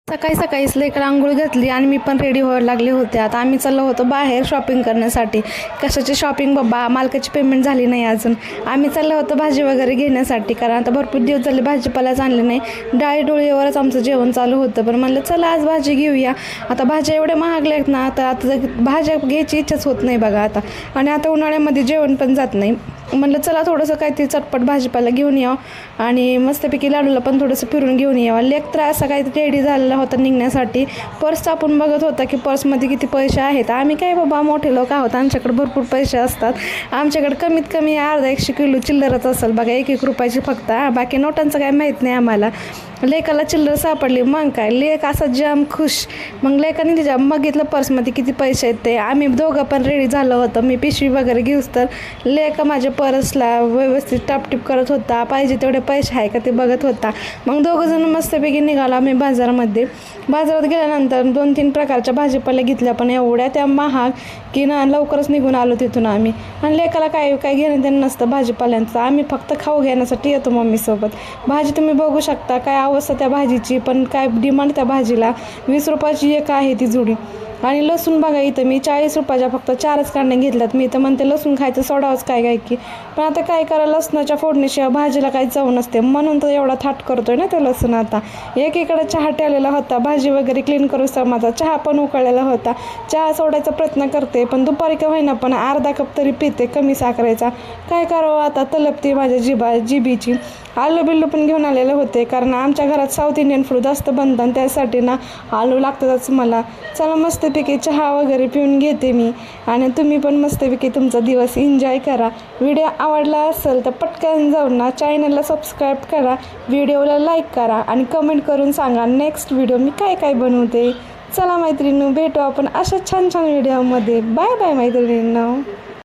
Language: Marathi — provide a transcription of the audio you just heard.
सकाळी सकाळीच लेकर आंघोळ घातली आणि मी पण रेडी व्हायला लागले होते. आता आम्ही चाललो होतो बाहेर शॉपिंग करण्यासाठी. कशाची शॉपिंग बाबा, मालकाची पेमेंट झाली नाही अजून. आम्ही चाललो होतो भाजी वगैरे घेण्यासाठी, कारण आता भरपूर दिवस झाले भाजीपालाच आणले नाही. डाळी डोळीवरच आमचं जेवण चालू होतं. पण म्हणलं चला आज भाजी घेऊया. आता भाज्या एवढ्या महागल्या आहेत ना, आता भाज्या घ्यायची इच्छाच होत नाही बघा आता. आणि आता उन्हाळ्यामध्ये जेवण पण जात नाही. म्हणलं चला थोडंसं काहीतरी चटपट भाजीपाला घेऊन यावं आणि मस्तपैकी लाडूला पण थोडंसं फिरून घेऊन यावं. लेक तर असा काहीतरी रेडी झालेला होता निघण्यासाठी. पर्स आपण बघत होता की पर्समध्ये किती पैसे आहेत. आम्ही काय बाबा मोठे लोक आहोत, आमच्याकडे भरपूर पैसे असतात. आमच्याकडे कमीत कमी अर्धा 100 किलो चिल्लरच असेल बघा, 1-1 रुपयाची फक्त. बाकी नोटांचं काय माहीत नाही आम्हाला. लेकाला चिल्लर सापडली, मग काय लेक असा जाम खुश. मग लेकाने तिच्या बघितलं पर्समध्ये किती पैसे आहेत ते. आम्ही दोघं पण रेडी झालं होतं. मी पिशवी वगैरे घेऊस तर लेका माझ्या पर्सला व्यवस्थित टापटीप करत होता, पाहिजे तेवढे पैसे आहे का ते बघत होता. मग दोघंजण मस्तपैकी निघालो आम्ही बाजारामध्ये. बाजारात गेल्यानंतर 2-3 प्रकारच्या भाजीपाल्या घेतल्या, पण एवढ्या त्या महाग की ना लवकरच निघून आलो तिथून आम्ही. आणि लेकाला काय घेणं देणं नसतं भाजीपाल्यांचं. आम्ही फक्त खाऊ घेण्यासाठी येतो मम्मीसोबत. भाजी तुम्ही बघू शकता काय अवस्था त्या भाजीची, पण काय डिमांड त्या भाजीला. 20 रुपयाची एक आहे ती जुडी. आणि लसूण बघा, इथं मी 40 रुपयाच्या फक्त 4च कांड्या घेतल्यात. मी तर म्हणते लसूण खायचं सोडावंच काय की. पण आता काय करा, लसणाच्या फोडणीशिवाय भाजीला काही चव नसते, म्हणून तर एवढा थाट करतोय ना ते लसूण. आता एकीकडे चहा ठेवलेला होता, भाजी वगैरे क्लीन करूचा माझा चहा पण उकळलेला होता. चहा सोडायचा प्रयत्न करते, पण दुपारी का होईना पण अर्धा कप तरी पिते कमी साखरेचा. काय करावं आता, तलपते माझ्या जिबीची. आलू बिल्लू पण घेऊन आलेले होते, कारण आमच्या घरात साऊथ इंडियन फूड जास्त बनतं आणि त्यासाठी ना आलू लागतातच मला. चला मस्तपैकी चहा वगैरे पिऊन घेते मी, आणि तुम्ही पण मस्तपैकी तुमचा दिवस एन्जॉय करा. व्हिडिओ आवडला असेल तर पटकन जाऊन ना चॅनलला सबस्क्राईब करा, व्हिडिओला लाईक करा आणि कमेंट करून सांगा नेक्स्ट व्हिडिओ मी काय काय बनवते. चला मैत्रिणींनो, भेटू आपण अशा छान छान व्हिडिओमध्ये. बाय बाय मैत्रिणींनो.